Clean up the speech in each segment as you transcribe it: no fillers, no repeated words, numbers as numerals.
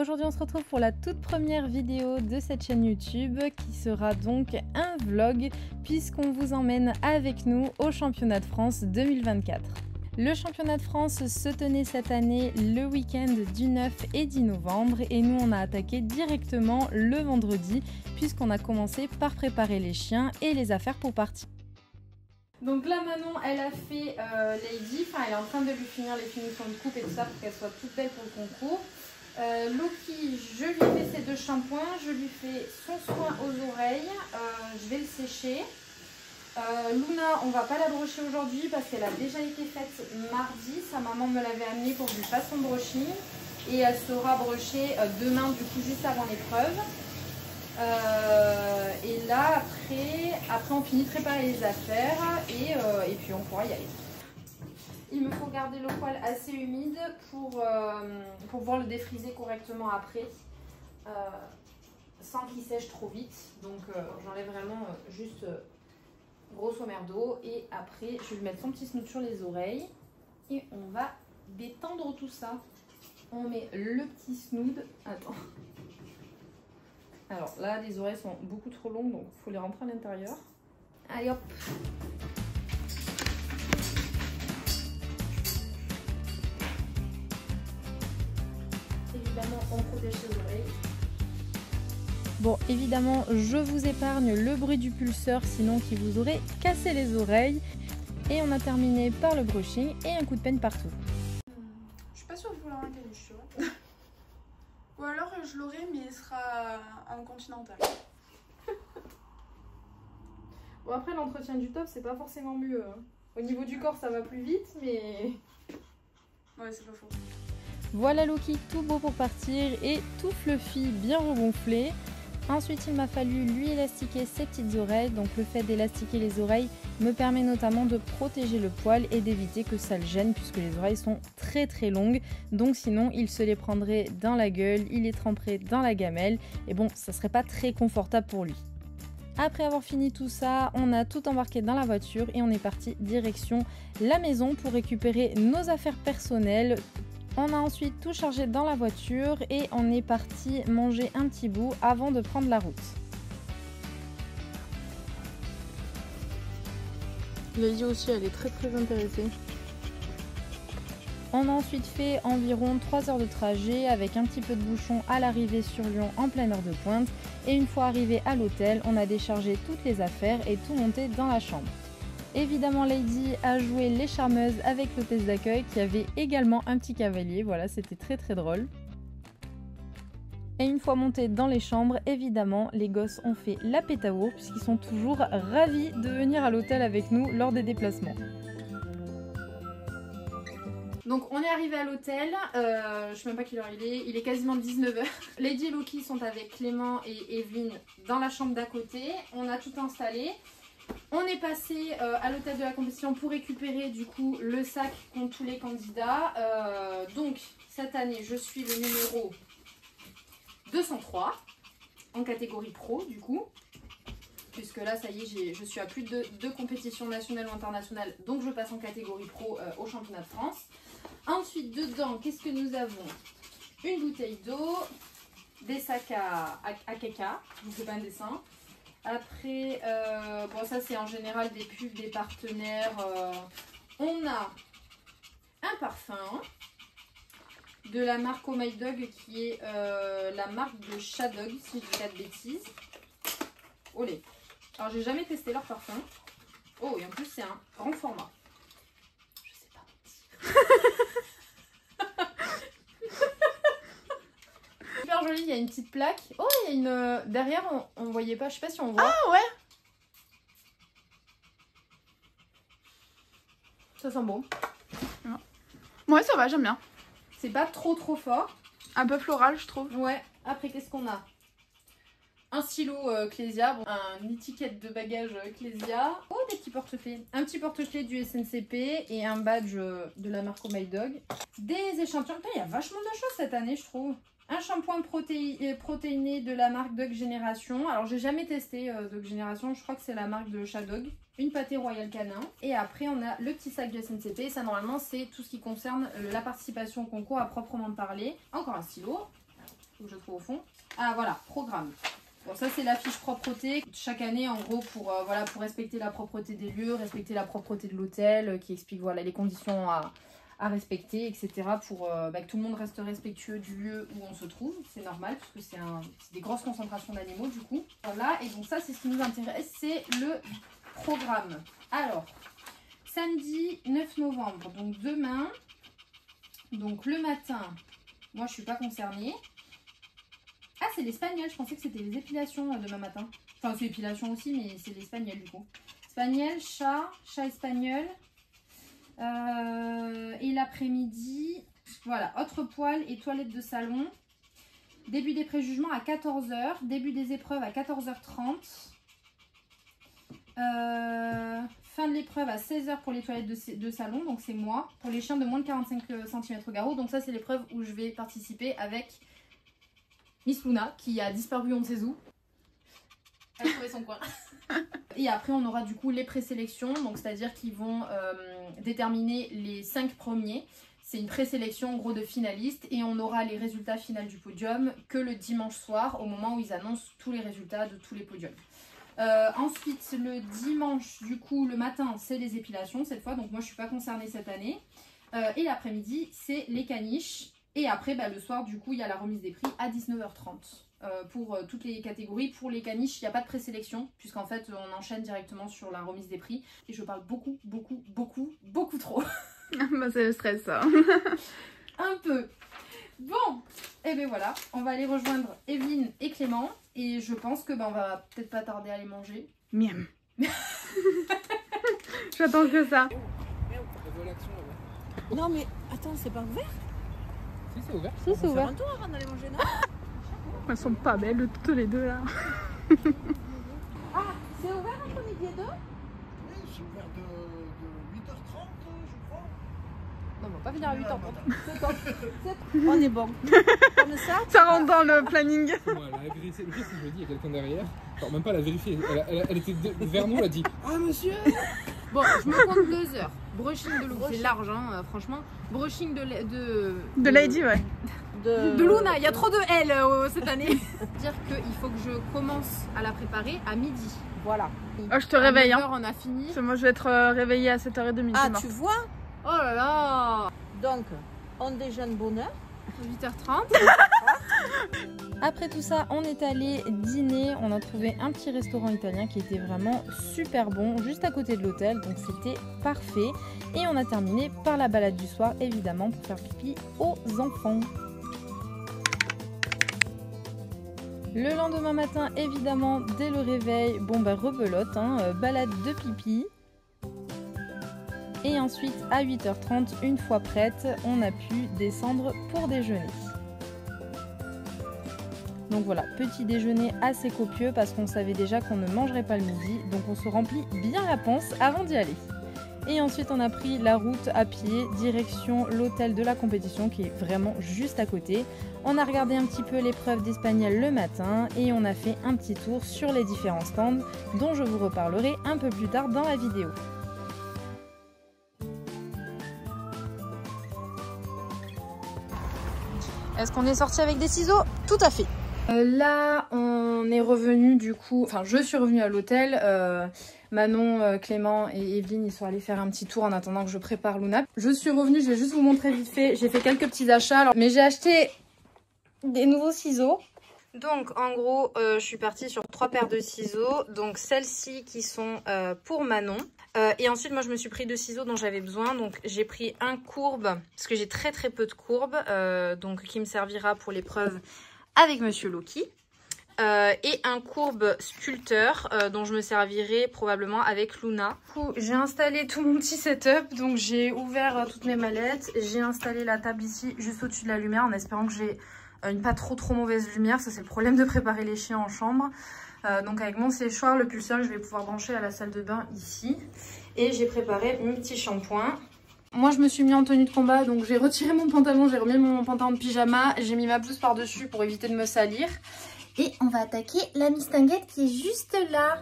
Aujourd'hui on se retrouve pour la toute première vidéo de cette chaîne YouTube qui sera donc un vlog puisqu'on vous emmène avec nous au championnat de France 2024. Le championnat de France se tenait cette année le week-end du 9 et 10 novembre et nous on a attaqué directement le vendredi puisqu'on a commencé par préparer les chiens et les affaires pour partir. Donc là Manon elle a fait Lady, enfin elle est en train de lui finir les finitions de coupe et tout ça pour qu'elle soit toute belle pour le concours. Loki, je lui fais ses deux shampoings, je lui fais son soin aux oreilles, je vais le sécher. Luna, on va pas la brocher aujourd'hui parce qu'elle a déjà été faite mardi, sa maman me l'avait amenée pour que je lui fasse son brushing et elle sera brochée demain du coup juste avant l'épreuve. Et là après on finit de préparer les affaires et puis on pourra y aller. Il me faut garder le poil assez humide pour pouvoir le défriser correctement après, sans qu'il sèche trop vite. Donc j'enlève vraiment juste grosso merdo et après je vais lui mettre son petit snoot sur les oreilles et on va détendre tout ça. On met le petit snood. Attends. Alors là les oreilles sont beaucoup trop longues donc il faut les rentrer à l'intérieur. Allez hop. Évidemment on protège les oreilles. Bon, évidemment, je vous épargne le bruit du pulseur, sinon qui vous aurait cassé les oreilles. Et on a terminé par le brushing et un coup de peigne partout. Je suis pas sûre de vouloir un caniche, tu vois. Ou alors je l'aurai, mais il sera en continental. Bon, après, l'entretien du top, c'est pas forcément mieux. Hein. Au niveau du corps, ça va plus vite, mais... Ouais, c'est pas faux. Voilà Loki tout beau pour partir et tout fluffy, bien regonflé. Ensuite, il m'a fallu lui élastiquer ses petites oreilles. Donc le fait d'élastiquer les oreilles me permet notamment de protéger le poil et d'éviter que ça le gêne puisque les oreilles sont très très longues. Donc sinon, il se les prendrait dans la gueule, il les tremperait dans la gamelle. Et bon, ça serait pas très confortable pour lui. Après avoir fini tout ça, on a tout embarqué dans la voiture et on est parti direction la maison pour récupérer nos affaires personnelles. On a ensuite tout chargé dans la voiture et on est parti manger un petit bout avant de prendre la route. Lady aussi, elle est très intéressée. On a ensuite fait environ 3 heures de trajet avec un petit peu de bouchon à l'arrivée sur Lyon en pleine heure de pointe. Et une fois arrivé à l'hôtel, on a déchargé toutes les affaires et tout monté dans la chambre. Évidemment, Lady a joué les charmeuses avec l'hôtesse d'accueil qui avait également un petit cavalier. Voilà, c'était très drôle. Et une fois montés dans les chambres, évidemment, les gosses ont fait la pétaour puisqu'ils sont toujours ravis de venir à l'hôtel avec nous lors des déplacements. Donc on est arrivé à l'hôtel, je sais même pas quelle heure il est quasiment 19 h. Lady et Loki sont avec Clément et Evelyne dans la chambre d'à côté. On a tout installé. On est passé à l'hôtel de la compétition pour récupérer du coup le sac qu'ont tous les candidats. Donc cette année je suis le numéro 203 en catégorie pro du coup. Puisque là ça y est je suis à plus de 2 compétitions nationales ou internationales. Donc je passe en catégorie pro au championnat de France. Ensuite dedans qu'est-ce que nous avons? Une bouteille d'eau, des sacs à caca, je vous fais pas un dessin. Après, bon ça c'est en général des pubs, des partenaires. On a un parfum de la marque Oh My Dog qui est la marque de Shadog, si je dis pas de bêtises. Olé. Alors j'ai jamais testé leur parfum. Oh et en plus c'est un grand format. Je sais pas mentir. Super joli, il y a une petite plaque. Oh, il y a une... Derrière, on voyait pas, je sais pas si on voit. Ah ouais. Ça sent bon. Ouais, ça va, j'aime bien. C'est pas trop fort. Un peu floral, je trouve. Ouais. Après, qu'est-ce qu'on a? Un stylo Clésia, bon, une étiquette de bagage Clésia. Oh, des petits porte-clés. Un petit porte-clés du SNCP et un badge de la marque Oh My Dog. Des échantillons. Putain, il y a vachement de choses cette année, je trouve. Un shampoing protéiné de la marque Dog Génération. Alors, j'ai jamais testé Dog Génération. Je crois que c'est la marque de Shadog. Une pâtée Royal Canin. Et après, on a le petit sac du SNCP. Ça, normalement, c'est tout ce qui concerne la participation au concours à proprement parler. Encore un stylo. Faut que je trouve au fond. Ah voilà, programme. Bon, ça c'est la fiche propreté. Chaque année, en gros, pour respecter la propreté des lieux, respecter la propreté de l'hôtel, qui explique voilà, les conditions à respecter, etc. Pour que tout le monde reste respectueux du lieu où on se trouve. C'est normal, puisque c'est des grosses concentrations d'animaux, du coup. Voilà, et donc ça, c'est ce qui nous intéresse, c'est le programme. Alors, samedi 9 novembre, donc demain, donc le matin, moi je suis pas concernée. Ah, c'est l'espagnol, je pensais que c'était les épilations demain matin. Enfin, c'est épilation aussi, mais c'est l'espagnol du coup. Espagnol, chat espagnol. Et l'après-midi, voilà, autre poil et toilette de salon. Début des préjugements à 14 h, début des épreuves à 14h30. Fin de l'épreuve à 16 h pour les toilettes de salon, donc c'est moi. Pour les chiens de moins de 45 cm garrot, donc ça c'est l'épreuve où je vais participer avec Miss Luna, qui a disparu on ne sait où. Elle a trouvé son coin. Et après on aura du coup les présélections, donc c'est-à-dire qu'ils vont déterminer les 5 premiers. C'est une présélection en gros de finalistes et on aura les résultats finaux du podium que le dimanche soir au moment où ils annoncent tous les résultats de tous les podiums. Ensuite le dimanche du coup le matin c'est les épilations cette fois, donc moi je suis pas concernée cette année. Et l'après-midi c'est les caniches. Et après le soir du coup il y a la remise des prix à 19h30. Pour toutes les catégories. Pour les caniches, il n'y a pas de présélection, puisqu'en fait, on enchaîne directement sur la remise des prix. Et je parle beaucoup trop. Bah, c'est le stress, ça. Un peu. Bon, et bien voilà, on va aller rejoindre Evelyne et Clément. Et je pense que on va peut-être pas tarder à aller manger. Miam. J'attends que ça. Non, mais attends, c'est pas ouvert? Si, c'est ouvert. Si, c'est ouvert. Un tour avant d'aller manger, non? Elles sont pas belles toutes les deux là. Ah, c'est ouvert entre midi et 2? Oui, c'est ouvert de 8h30, je crois. Non, on va pas venir à 8h30. On est bon. Comme ça? Ça rentre dans le planning. Moi, elle a vérifié. Le pire, c'est que je me dis, il y a quelqu'un derrière. Enfin, même pas, elle a vérifié. Elle était vers nous, elle a dit ah, monsieur. Bon, je me compte 2 heures. Brushing de Luna, c'est large, hein, franchement. Brushing De Lady, ouais. De Luna, il y a trop de L cette année. Dire qu'il faut que je commence à la préparer à midi. Voilà. Oh, je te réveille, hein. On a fini. Parce que moi, je vais être réveillée à 7h30. Ah, tu vois? Oh là là. Donc, on déjeune bonne heure. 8h30. Après tout ça, on est allé dîner. On a trouvé un petit restaurant italien qui était vraiment super bon, juste à côté de l'hôtel. Donc c'était parfait. Et on a terminé par la balade du soir, évidemment, pour faire pipi aux enfants. Le lendemain matin, évidemment, dès le réveil, rebelote, hein, balade de pipi. Et ensuite, à 8h30, une fois prête, on a pu descendre pour déjeuner. Donc voilà, petit déjeuner assez copieux parce qu'on savait déjà qu'on ne mangerait pas le midi. Donc on se remplit bien la panse avant d'y aller. Et ensuite, on a pris la route à pied, direction l'hôtel de la compétition qui est vraiment juste à côté. On a regardé un petit peu l'épreuve d'espagnol le matin et on a fait un petit tour sur les différents stands dont je vous reparlerai un peu plus tard dans la vidéo. Est-ce qu'on est sorti avec des ciseaux? Tout à fait. Là, on est revenu du coup, enfin je suis revenue à l'hôtel. Manon, Clément et Evelyne, ils sont allés faire un petit tour en attendant que je prépare Luna. Je suis revenue, je vais juste vous montrer vite fait. J'ai fait quelques petits achats, mais j'ai acheté des nouveaux ciseaux. Donc en gros, je suis partie sur 3 paires de ciseaux. Donc celles-ci qui sont pour Manon. Et ensuite, moi je me suis pris 2 ciseaux dont j'avais besoin. Donc j'ai pris un courbe, parce que j'ai très peu de courbes, donc qui me servira pour l'épreuve avec Monsieur Loki. Et un courbe sculpteur dont je me servirai probablement avec Luna. Du coup, j'ai installé tout mon petit setup. Donc j'ai ouvert toutes mes mallettes. J'ai installé la table ici juste au-dessus de la lumière en espérant que j'ai une pas trop mauvaise lumière. Ça c'est le problème de préparer les chiens en chambre. Donc avec mon séchoir, le pulseur, je vais pouvoir brancher à la salle de bain ici. Et j'ai préparé mes petits shampoings. Moi je me suis mis en tenue de combat, donc j'ai retiré mon pantalon, j'ai remis mon pantalon de pyjama, j'ai mis ma blouse par-dessus pour éviter de me salir. Et on va attaquer la mistinguette qui est juste là.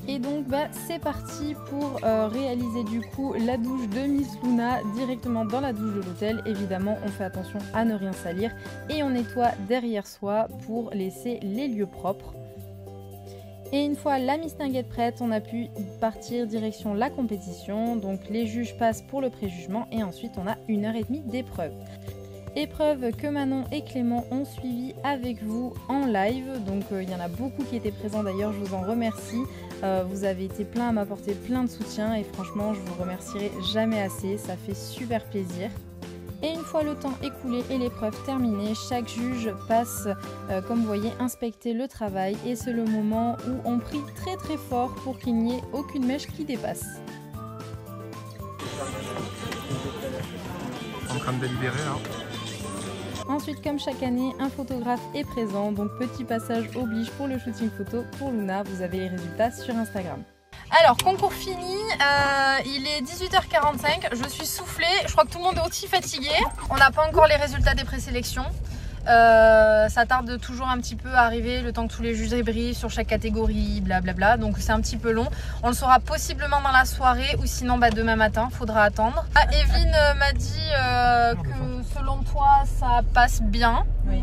Et donc c'est parti pour réaliser du coup la douche de Miss Luna directement dans la douche de l'hôtel. Évidemment on fait attention à ne rien salir et on nettoie derrière soi pour laisser les lieux propres. Et une fois la Miss Ninguette prête, on a pu partir direction la compétition. Donc les juges passent pour le préjugement et ensuite on a 1h30 d'épreuve. Épreuve que Manon et Clément ont suivi avec vous en live. Donc il y en a beaucoup qui étaient présents d'ailleurs, je vous en remercie. Vous avez été plein à m'apporter plein de soutien et franchement je vous remercierai jamais assez, ça fait super plaisir. Et une fois le temps écoulé et l'épreuve terminée, chaque juge passe, comme vous voyez, inspecter le travail. Et c'est le moment où on prie très très fort pour qu'il n'y ait aucune mèche qui dépasse. En train de délibérer là. Ensuite, comme chaque année, un photographe est présent. Donc petit passage oblige pour le shooting photo pour Luna. Vous avez les résultats sur Instagram. Alors, concours fini, il est 18h45, je suis soufflée, je crois que tout le monde est aussi fatigué. On n'a pas encore les résultats des présélections. Ça tarde toujours un petit peu à arriver, le temps que tous les juges brillent sur chaque catégorie, blablabla, donc c'est un petit peu long. On le saura possiblement dans la soirée ou sinon demain matin, faudra attendre. Evelyne m'a dit que selon toi ça passe bien. Oui.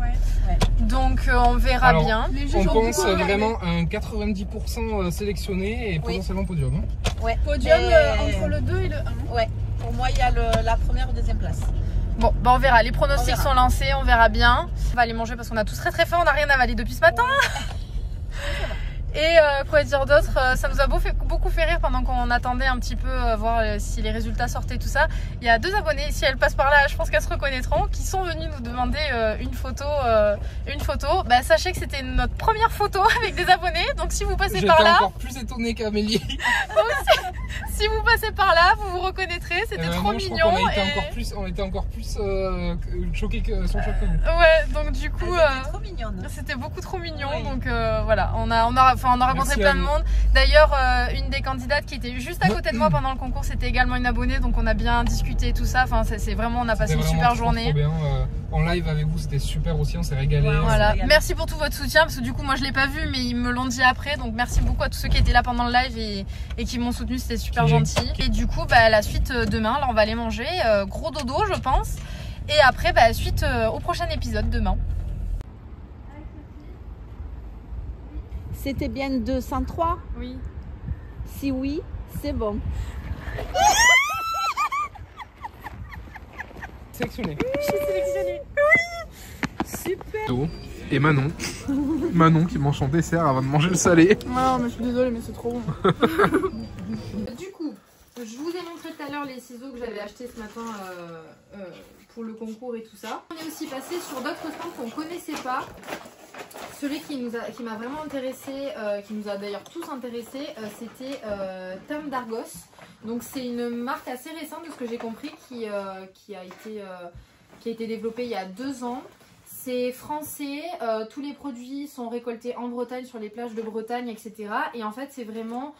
Donc on verra. Alors, bien. On pense vraiment à un 90% sélectionné et potentiellement podium. Hein. Ouais. Podium entre le 2 et le 1. Ouais. Pour moi, il y a la première ou deuxième place. Bon, on verra. Les pronostics sont lancés, on verra bien. On va aller manger parce qu'on a tous très très faim, on n'a rien avalé depuis ce matin. Et quoi dire d'autre, ça nous a beaucoup fait rire pendant qu'on attendait un petit peu voir si les résultats sortaient, tout ça. Il y a 2 abonnés, si elles passent par là, je pense qu'elles se reconnaîtront, qui sont venus nous demander une photo. Sachez que c'était notre première photo avec des abonnés, donc si vous passez par là... J'étais encore plus étonnée qu'Amélie. Donc si vous passez par là, vous vous reconnaîtrez, c'était trop mignon. On était encore plus choqués que son choc. Ouais, donc du coup... trop mignonne. C'était beaucoup trop mignon, oui. Donc voilà, on a rencontré plein de monde. D'ailleurs, une des candidates qui était juste à côté de moi pendant le concours, c'était également une abonnée, donc on a bien discuté et tout ça. Enfin, c'est vraiment, on a passé une super journée. Trop bien. En live avec vous, c'était super aussi, on s'est régalé. Ouais, voilà. Merci pour tout votre soutien, parce que du coup, moi je l'ai pas vu, mais ils me l'ont dit après. Donc merci beaucoup à tous ceux qui étaient là pendant le live et qui m'ont soutenu, c'était super gentil. Et du coup, la suite demain, là on va aller manger. Gros dodo, je pense. Et après, suite au prochain épisode demain. C'était bien 203? Oui. Si oui, c'est bon. Sélectionné. Je suis sélectionnée. Oui. Super. Et Manon qui mange son dessert avant de manger le salé. Non, mais je suis désolée, mais c'est trop bon. Du coup, je vous ai montré tout à l'heure les ciseaux que j'avais achetés ce matin pour le concours et tout ça. On est aussi passé sur d'autres stands qu'on connaissait pas. Celui qui m'a vraiment intéressé, qui nous a d'ailleurs tous intéressés, c'était Tom Dargos. Donc c'est une marque assez récente de ce que j'ai compris qui a été développée il y a 2 ans. C'est français, tous les produits sont récoltés en Bretagne, sur les plages de Bretagne, etc. Et en fait c'est vraiment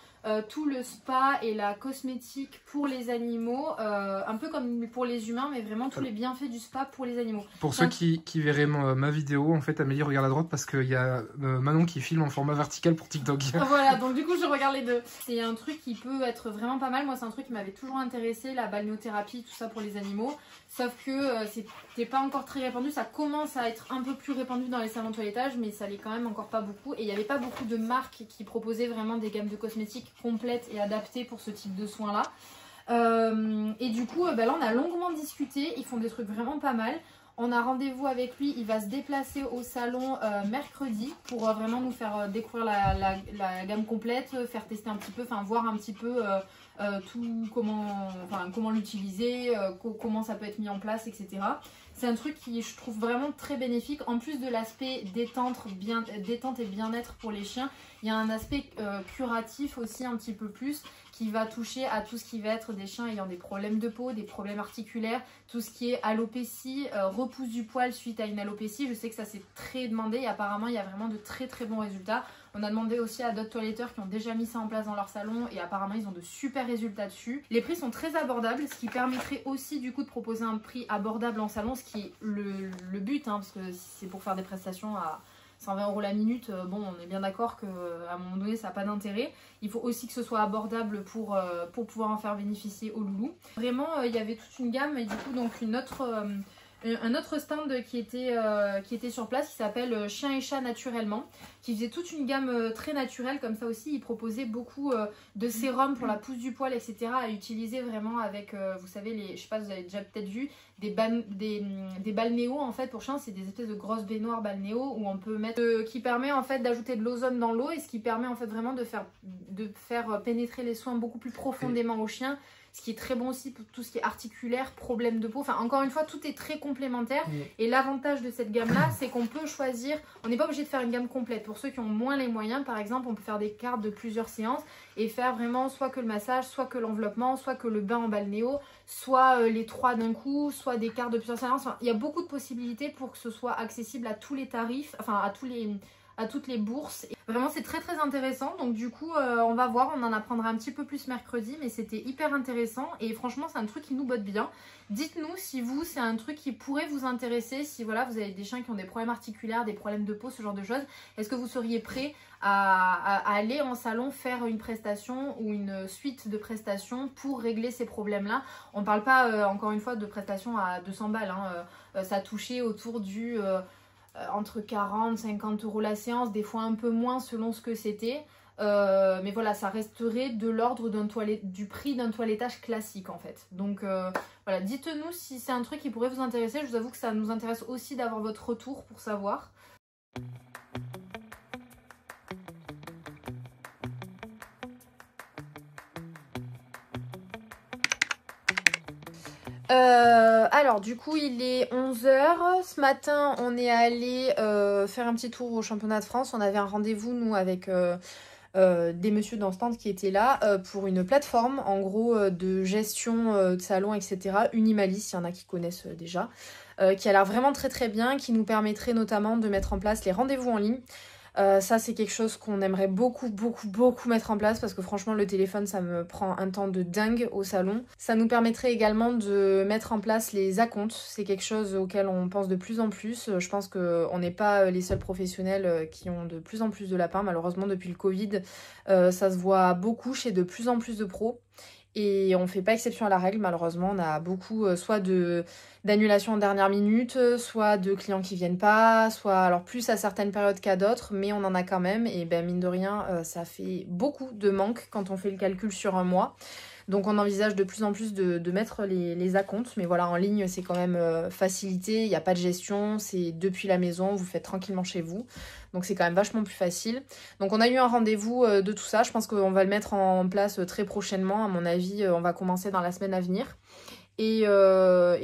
tout le spa et la cosmétique pour les animaux, un peu comme pour les humains, mais vraiment tous les bienfaits du spa pour les animaux. Pour ceux qui verraient ma vidéo, en fait Amélie regarde à droite parce qu'il y a Manon qui filme en format vertical pour TikTok. Voilà, donc du coup je regarde les deux. C'est un truc qui peut être vraiment pas mal. Moi c'est un truc qui m'avait toujours intéressé, la balnéothérapie, tout ça pour les animaux. Sauf que c'était pas encore très répandu, ça commence à être un peu plus répandu dans les salons de toilettage, mais ça l'est quand même encore pas beaucoup. Et il n'y avait pas beaucoup de marques qui proposaient vraiment des gammes de cosmétiques complètes et adaptées pour ce type de soins là. Et du coup là on a longuement discuté, ils font des trucs vraiment pas mal. On a rendez-vous avec lui, il va se déplacer au salon mercredi pour vraiment nous faire découvrir la gamme complète, faire tester un petit peu, enfin voir un petit peu tout comment l'utiliser, comment ça peut être mis en place, etc. C'est un truc qui je trouve vraiment très bénéfique. En plus de l'aspect détente et bien-être pour les chiens, il y a un aspect curatif aussi un petit peu plus qui va toucher à tout ce qui va être des chiens ayant des problèmes de peau, des problèmes articulaires, tout ce qui est alopécie, repousse du poil suite à une alopécie. Je sais que ça c'est très demandé et apparemment il y a vraiment de très très bons résultats. On a demandé aussi à d'autres toiletteurs qui ont déjà mis ça en place dans leur salon et apparemment ils ont de super résultats dessus. Les prix sont très abordables, ce qui permettrait aussi du coup de proposer un prix abordable en salon, ce qui est le but, hein, parce que c'est pour faire des prestations à 120 € la minute, bon on est bien d'accord qu'à un moment donné ça n'a pas d'intérêt. Il faut aussi que ce soit abordable pour pouvoir en faire bénéficier aux loulous. Vraiment il y avait toute une gamme et du coup donc un autre stand qui était sur place qui s'appelle Chien et Chat Naturellement, qui faisait toute une gamme très naturelle comme ça aussi. Il proposait beaucoup de sérums pour la pousse du poil, etc. à utiliser vraiment avec, vous savez, je sais pas, vous avez déjà peut-être vu, des balnéos en fait pour chiens. C'est des espèces de grosses baignoires balnéo où on peut mettre, qui permet en fait d'ajouter de l'ozone dans l'eau et ce qui permet en fait vraiment de faire pénétrer les soins beaucoup plus profondément au chien. Ce qui est très bon aussi pour tout ce qui est articulaire, problème de peau. Enfin, encore une fois, tout est très complémentaire. Et l'avantage de cette gamme-là, c'est qu'on peut choisir... On n'est pas obligé de faire une gamme complète. Pour ceux qui ont moins les moyens, par exemple, on peut faire des cartes de plusieurs séances et faire vraiment soit que le massage, soit que l'enveloppement, soit que le bain en balnéo, soit les 3 d'un coup, soit des cartes de plusieurs séances. Enfin, il y a beaucoup de possibilités pour que ce soit accessible à tous les tarifs, enfin à toutes les bourses. Et vraiment c'est très intéressant, donc du coup on va voir, on en apprendra un petit peu plus mercredi, mais c'était hyper intéressant et franchement c'est un truc qui nous botte bien. Dites-nous si vous c'est un truc qui pourrait vous intéresser, si voilà vous avez des chiens qui ont des problèmes articulaires, des problèmes de peau, ce genre de choses. Est-ce que vous seriez prêt à aller en salon faire une prestation ou une suite de prestations pour régler ces problèmes là? On parle pas encore une fois de prestations à 200 balles, hein. Ça touchait autour du... entre 40 et 50 € la séance, des fois un peu moins selon ce que c'était. Mais voilà, ça resterait de l'ordre du prix d'un toilettage classique en fait. Donc voilà, dites-nous si c'est un truc qui pourrait vous intéresser. Je vous avoue que ça nous intéresse aussi d'avoir votre retour pour savoir. Alors du coup il est 11 h. Ce matin on est allé faire un petit tour au championnat de France. On avait un rendez-vous nous avec des messieurs dans le stand qui étaient là pour une plateforme en gros de gestion de salon, etc. Unimalis, il y en a qui connaissent déjà, qui a l'air vraiment très bien, qui nous permettrait notamment de mettre en place les rendez-vous en ligne. Ça c'est quelque chose qu'on aimerait beaucoup mettre en place parce que franchement le téléphone ça me prend un temps de dingue au salon. Ça nous permettrait également de mettre en place les acomptes, c'est quelque chose auquel on pense de plus en plus. Je pense qu'on n'est pas les seuls professionnels qui ont de plus en plus de lapins, malheureusement depuis le Covid ça se voit beaucoup chez de plus en plus de pros. Et on fait pas exception à la règle, malheureusement. On a beaucoup soit d'annulations en dernière minute, soit de clients qui viennent pas, soit alors plus à certaines périodes qu'à d'autres, mais on en a quand même. Et ben mine de rien, ça fait beaucoup de manque quand on fait le calcul sur un mois. Donc on envisage de plus en plus de mettre les acomptes. Mais voilà, en ligne, c'est quand même facilité. Il n'y a pas de gestion, c'est depuis la maison, vous faites tranquillement chez vous. Donc c'est quand même vachement plus facile. Donc on a eu un rendez-vous de tout ça. Je pense qu'on va le mettre en place très prochainement. À mon avis, on va commencer dans la semaine à venir. Et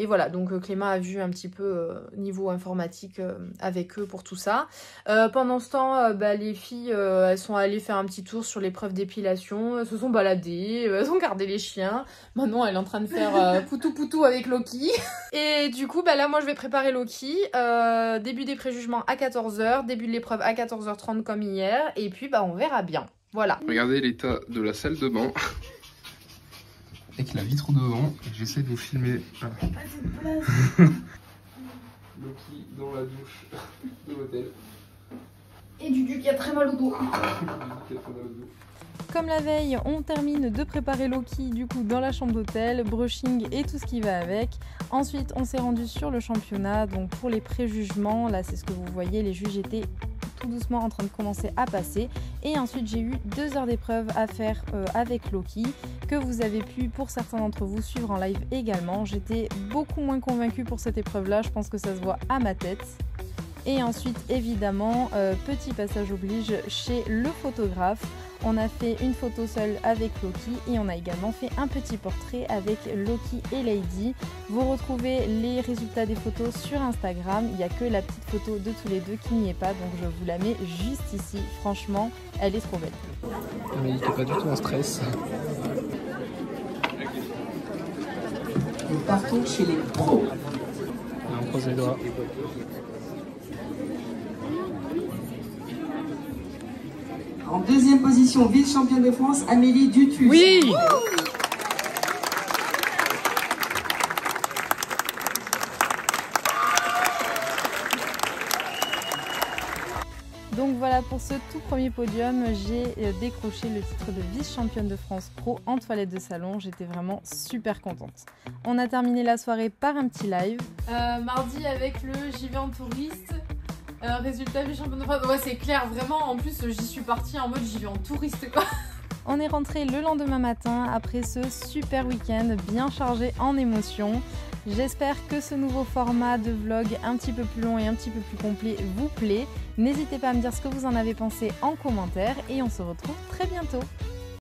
voilà, donc Clément a vu un petit peu niveau informatique avec eux pour tout ça. Pendant ce temps, les filles, elles sont allées faire un petit tour sur l'épreuve d'épilation, se sont baladées, elles ont gardé les chiens. Maintenant, elle est en train de faire poutou avec Loki. Et du coup, là, moi, je vais préparer Loki. Début des préjugements à 14 h, début de l'épreuve à 14 h 30 comme hier. Et puis, on verra bien. Voilà. Regardez l'état de la salle de bain. Avec la vitre devant, j'essaie de vous filmer. Loki dans la douche de l'hôtel. Et Dudu qui a très mal au dos. Comme la veille, on termine de préparer Loki du coup dans la chambre d'hôtel, brushing et tout ce qui va avec. Ensuite, on s'est rendu sur le championnat, donc pour les préjugements, là c'est ce que vous voyez, les juges étaient tout doucement en train de commencer à passer. Et ensuite, j'ai eu 2 heures d'épreuve à faire avec Loki, que vous avez pu, pour certains d'entre vous, suivre en live également. J'étais beaucoup moins convaincue pour cette épreuve-là, je pense que ça se voit à ma tête. Et ensuite, évidemment, petit passage oblige chez le photographe. On a fait une photo seule avec Loki et on a également fait un petit portrait avec Loki et Lady. Vous retrouvez les résultats des photos sur Instagram. Il n'y a que la petite photo de tous les deux qui n'y est pas, donc je vous la mets juste ici. Franchement, elle est trop belle. Amélie qui n'est pas du tout en stress. Nous partons chez les pros. On croise les doigts. En deuxième position, vice-championne de France, Amélie Dutus. Oui. Donc voilà pour ce tout premier podium, j'ai décroché le titre de vice-championne de France pro en toilette de salon. J'étais vraiment super contente. On a terminé la soirée par un petit live. Mardi avec le j'y vais en touriste. Résultat vice-championne de France. Ouais, c'est clair, vraiment. En plus, j'y suis partie en mode j'y vais en touriste quoi. On est rentré le lendemain matin après ce super week-end bien chargé en émotions. J'espère que ce nouveau format de vlog un petit peu plus long et un petit peu plus complet vous plaît. N'hésitez pas à me dire ce que vous en avez pensé en commentaire et on se retrouve très bientôt.